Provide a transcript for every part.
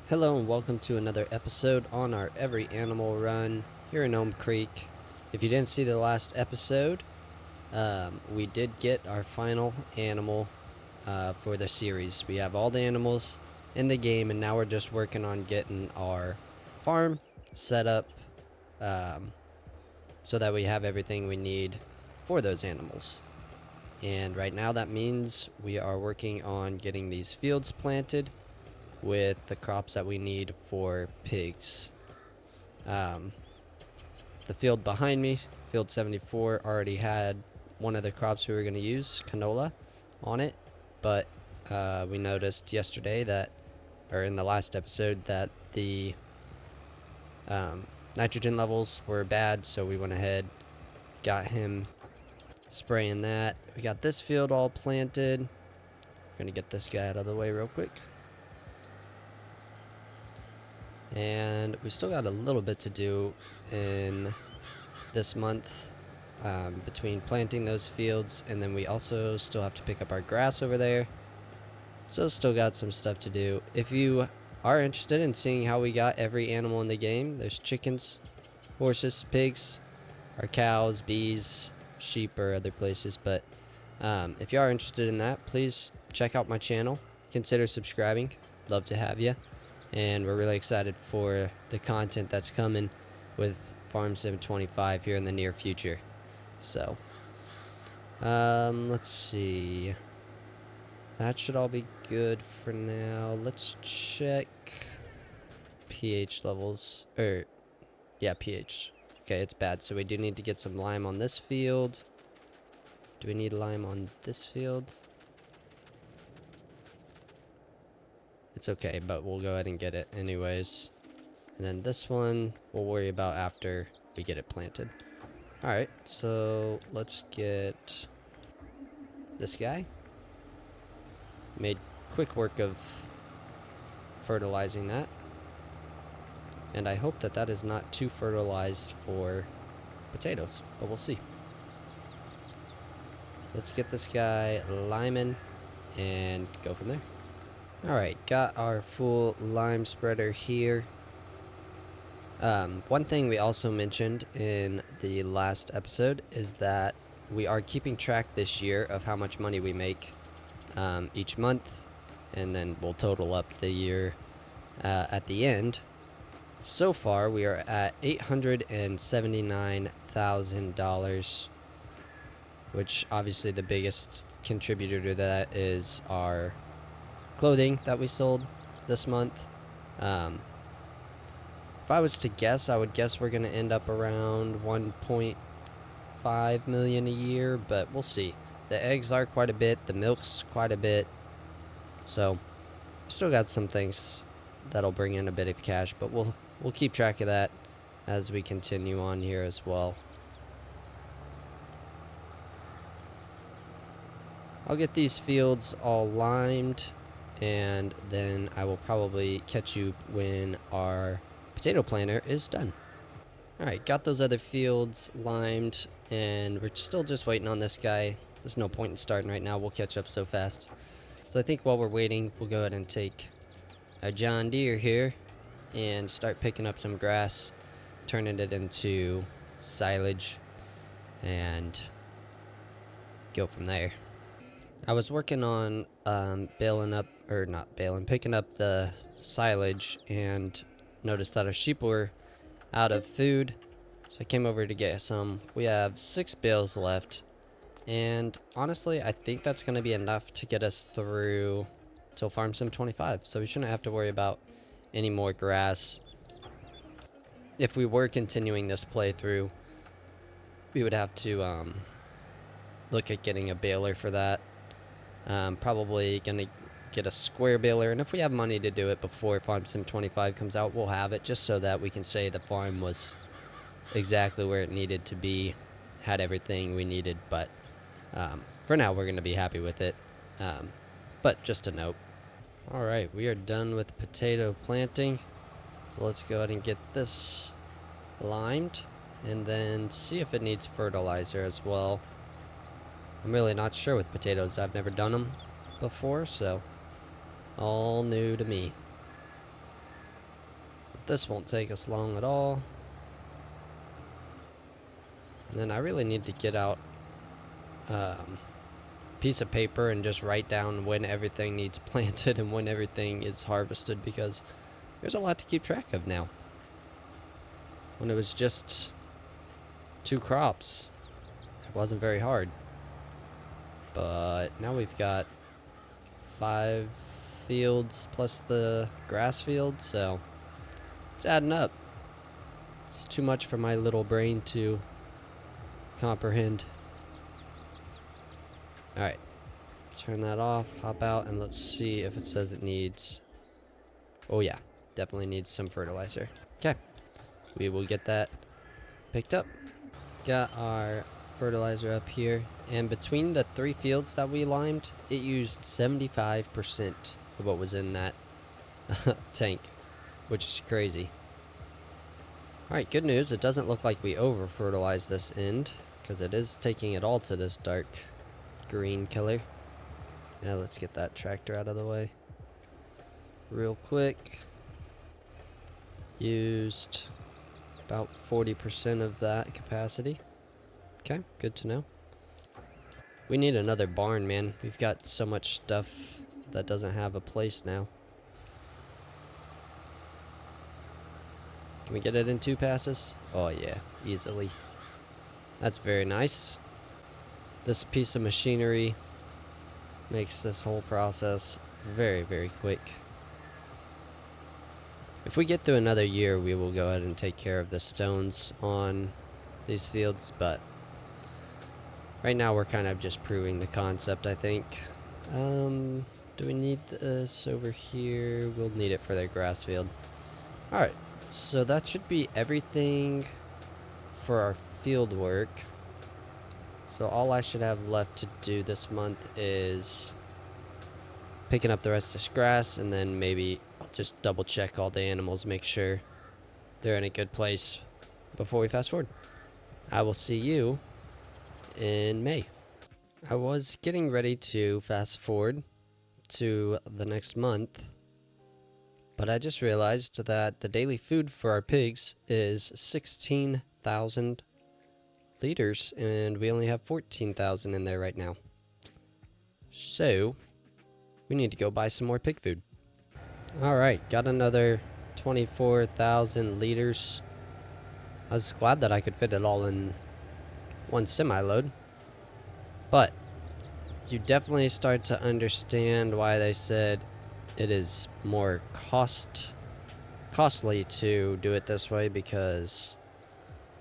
Hello and welcome to another episode on our Every Animal Run here in Elm Creek. If you didn't see the last episode, we did get our final animal for the series. We have all the animals in the game, and now we're just working on getting our farm set up um, so that we have everything we need for those animals. And right now, that means we are working on getting these fields planted with the crops that we need for pigs. Um, the field behind me, field 74, already had one of the crops we were going to use, canola, on it. But we noticed yesterday that, or in the last episode, that the nitrogen levels were bad. So we went ahead, got him spraying that. We got this field all planted. We're going to get this guy out of the way real quick. And we still got a little bit to do in this month between planting those fields, and then we also still have to pick up our grass over there. So still got some stuff to do. If you are interested in seeing how we got every animal in the game, there's chickens, horses, pigs, our cows, bees, sheep, or other places. But if you are interested in that, please check out my channel. Consider subscribing. Love to have you. And we're really excited for the content that's coming with Farm 725 here in the near future. So, let's see. That should all be good for now. Let's check pH levels. Yeah, pH. Okay, it's bad. So we do need to get some lime on this field. Do we need lime on this field? It's okay, but we'll go ahead and get it anyways. And then this one we'll worry about after we get it planted. Alright, so let's get this guy. Made quick work of fertilizing that. And I hope that that is not too fertilized for potatoes, but we'll see. Let's get this guy liming and go from there. Alright, got our full lime spreader here. One thing we also mentioned in the last episode is that we are keeping track this year of how much money we make each month, and then we'll total up the year at the end. So far, we are at $879,000, which obviously the biggest contributor to that is our clothing that we sold this month. If I was to guess, I would guess we're going to end up around 1.5 million a year, but we'll see. The eggs are quite a bit, the milk's quite a bit, so still got some things that'll bring in a bit of cash, but we'll keep track of that as we continue on here as well. I'll get these fields all limed, and then I will probably catch you when our potato planter is done. Alright, got those other fields limed, and we're still just waiting on this guy. There's no point in starting right now, we'll catch up so fast. So I think while we're waiting, we'll go ahead and take a John Deere here and start picking up some grass, turning it into silage, and go from there. I was working on picking up the silage, and noticed that our sheep were out of food, so I came over to get some. We have 6 bales left, and honestly I think that's going to be enough to get us through till Farm Sim 25, so we shouldn't have to worry about any more grass. If we were continuing this playthrough, we would have to look at getting a baler for that. Probably gonna get a square baler, and if we have money to do it before Farm Sim 25 comes out, we'll have it, just so that we can say the farm was exactly where it needed to be, had everything we needed. But for now, we're gonna be happy with it. But just a note. Alright, we are done with potato planting, so let's go ahead and get this limed, and then see if it needs fertilizer as well. I'm really not sure with potatoes. I've never done them before, so all new to me. This won't take us long at all. And then I really need to get out piece of paper and just write down when everything needs planted and when everything is harvested, because there's a lot to keep track of now. When it was just 2 crops, it wasn't very hard. But now we've got 5 fields plus the grass field, so it's adding up. It's too much for my little brain to comprehend. Alright, turn that off, hop out, and let's see if it says it needs... Oh yeah, definitely needs some fertilizer. Okay, we will get that picked up. Got our fertilizer up here, and between the 3 fields that we limed, it used 75% of what was in that tank, which is crazy. Alright, good news, it doesn't look like we over fertilized this end, because it is taking it all to this dark green color. Now let's get that tractor out of the way real quick. Used about 40% of that capacity. Okay, good to know. We need another barn, man. We've got so much stuff that doesn't have a place now. Can we get it in 2 passes? Oh yeah, easily. That's very nice. This piece of machinery makes this whole process very, very quick. If we get through another year, we will go ahead and take care of the stones on these fields, but right now we're kind of just proving the concept, I think. Do we need this over here? We'll need it for the grass field. Alright, so that should be everything for our field work. So all I should have left to do this month is picking up the rest of this grass, and then maybe I'll just double check all the animals, make sure they're in a good place before we fast forward. I will see you in May. I was getting ready to fast forward to the next month, but I just realized that the daily food for our pigs is 16,000 liters, and we only have 14,000 in there right now. So we need to go buy some more pig food. Alright, got another 24,000 liters. I was glad that I could fit it all in one semi-load, but you definitely start to understand why they said it is more costly to do it this way, because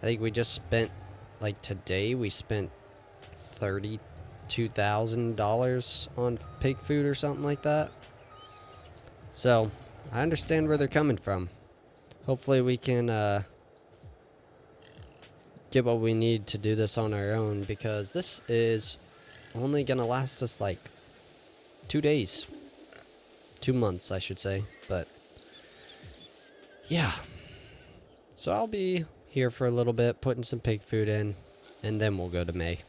I think we just spent, like today, we spent $32,000 on pig food or something like that. So I understand where they're coming from. Hopefully we can get what we need to do this on our own, because this is only gonna last us like 2 days. 2 months, I should say. But yeah, so I'll be here for a little bit, putting some pig food in, and then we'll go to May.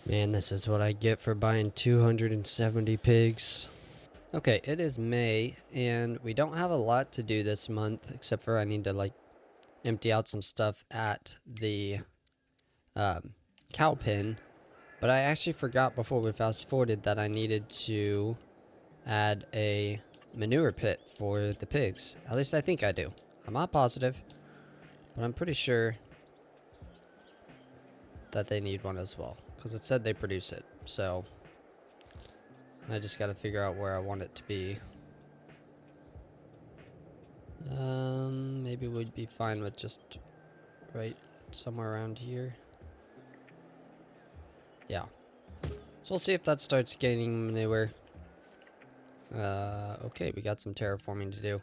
Man, this is what I get for buying 270 pigs. Okay, it is May, and we don't have a lot to do this month, except for I need to like empty out some stuff at the cow pen. But I actually forgot before we fast forwarded that I needed to add a manure pit for the pigs. At least I think I do. I'm not positive, but I'm pretty sure that they need one as well, because it said they produce it. So I just got to figure out where I want it to be. Maybe we'd be fine with just right somewhere around here. Yeah. So we'll see if that starts gaining manure. Okay, we got some terraforming to do.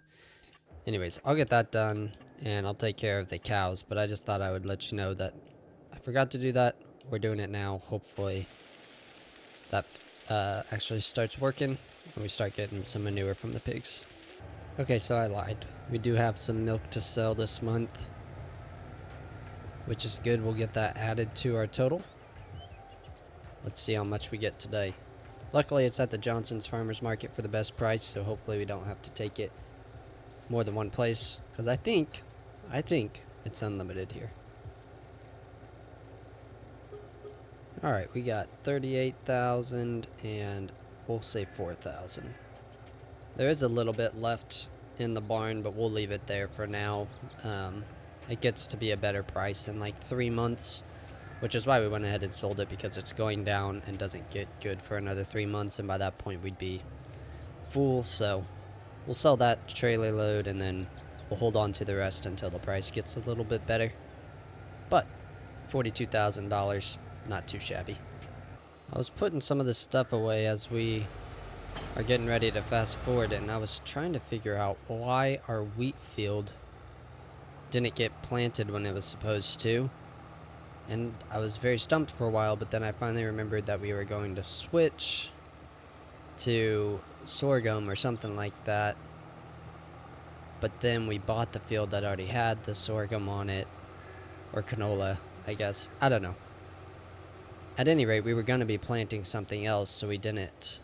Anyways, I'll get that done, and I'll take care of the cows, but I just thought I would let you know that I forgot to do that. We're doing it now. Hopefully that actually starts working, and we start getting some manure from the pigs. Okay, so I lied. We do have some milk to sell this month, which is good. We'll get that added to our total. Let's see how much we get today. Luckily, it's at the Johnson's Farmers Market for the best price, so hopefully we don't have to take it more than one place, because I think it's unlimited here. All right, we got 38,000 and we'll say 4,000. There is a little bit left in the barn, but we'll leave it there for now. It gets to be a better price in like 3 months, which is why we went ahead and sold it, because it's going down and doesn't get good for another 3 months, and by that point we'd be full. So we'll sell that trailer load and then we'll hold on to the rest until the price gets a little bit better. But $42,000, not too shabby. I was putting some of this stuff away as we are getting ready to fast forward, and I was trying to figure out why our wheat field didn't get planted when it was supposed to. And I was very stumped for a while, but then I finally remembered that we were going to switch to sorghum or something like that. But then we bought the field that already had the sorghum on it, or canola, I guess. I don't know. At any rate, we were going to be planting something else, so we didn't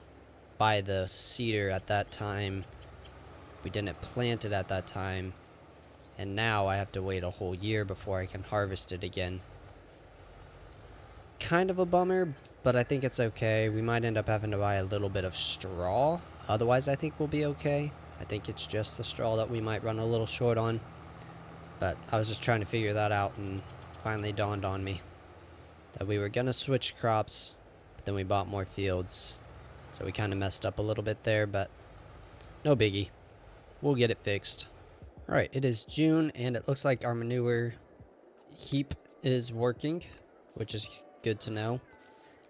buy the seeder at that time. We didn't plant it at that time. And now I have to wait a whole year before I can harvest it again. Kind of a bummer, but I think it's okay. We might end up having to buy a little bit of straw. Otherwise, I think we'll be okay. I think it's just the straw that we might run a little short on. But I was just trying to figure that out, and finally dawned on me that we were going to switch crops, but then we bought more fields. So we kind of messed up a little bit there, but no biggie. We'll get it fixed. Alright, it is June, and it looks like our manure heap is working, which is good to know.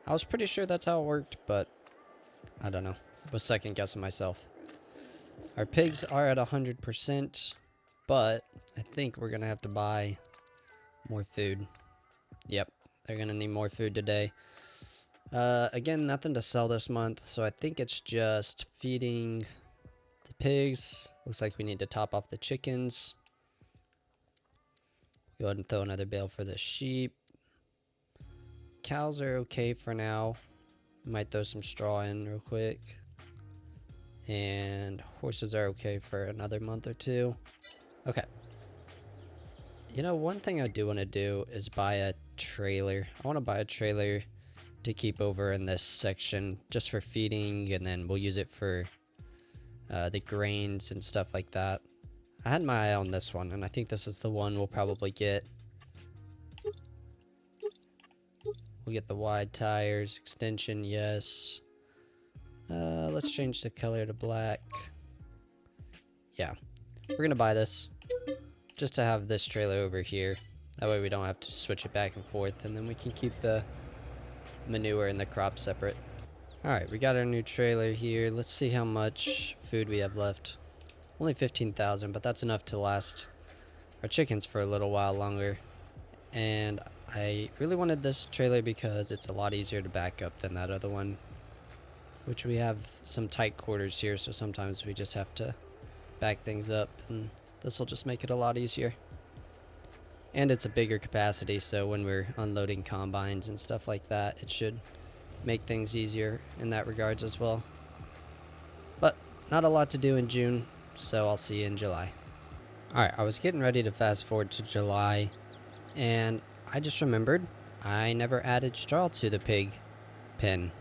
I was pretty sure that's how it worked, but I don't know. I was second guessing myself. Our pigs are at 100%, but I think we're going to have to buy more food. Yep, they're going to need more food today. Again, nothing to sell this month, so I think it's just feeding the pigs. Looks like we need to top off the chickens. Go ahead and throw another bale for the sheep. Cows are okay for now. Might throw some straw in real quick. And horses are okay for another month or two. Okay. You know, one thing I do want to do is buy a trailer. I want to buy a trailer to keep over in this section just for feeding, and then we'll use it for the grains and stuff like that. I had my eye on this one, and I think this is the one we'll probably get. We'll get the wide tires, extension, yes. Let's change the color to black. Yeah, we're gonna buy this just to have this trailer over here. That way we don't have to switch it back and forth, and then we can keep the manure and the crop separate. Alright, we got our new trailer here. Let's see how much food we have left. Only 15,000, but that's enough to last our chickens for a little while longer. And I really wanted this trailer because it's a lot easier to back up than that other one, which we have some tight quarters here, so sometimes we just have to back things up, and this will just make it a lot easier. And it's a bigger capacity, so when we're unloading combines and stuff like that, it should make things easier in that regards as well. But not a lot to do in June, so I'll see you in July. Alright, I was getting ready to fast forward to July, and I just remembered I never added straw to the pig pen.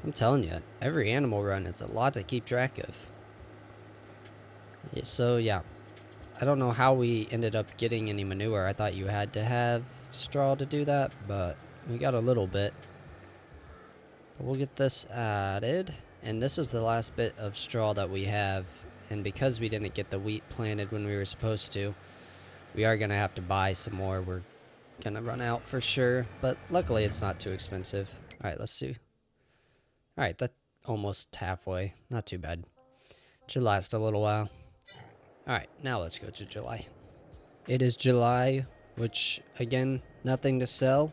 I'm telling you, every animal run is a lot to keep track of. So yeah, I don't know how we ended up getting any manure. I thought you had to have straw to do that, but we got a little bit. But we'll get this added, and this is the last bit of straw that we have. And because we didn't get the wheat planted when we were supposed to, we are going to have to buy some more. We're going to run out for sure, but luckily it's not too expensive. Alright, let's see. Alright, that's almost halfway. Not too bad. Should last a little while. Alright, now let's go to July. It is July, which, again, nothing to sell,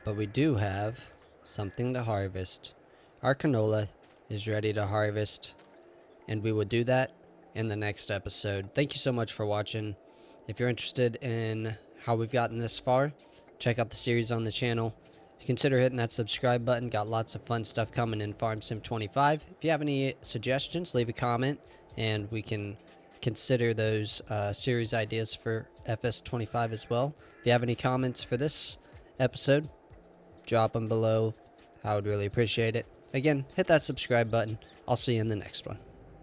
but we do have something to harvest. Our canola is ready to harvest, and we will do that in the next episode. Thank you so much for watching. If you're interested in how we've gotten this far, check out the series on the channel. Consider hitting that subscribe button. Got lots of fun stuff coming in Farm Sim 25. If you have any suggestions, leave a comment, and we can consider those series ideas for FS25 as well. If you have any comments for this episode, drop them below. I would really appreciate it. Again, hit that subscribe button. I'll see you in the next one.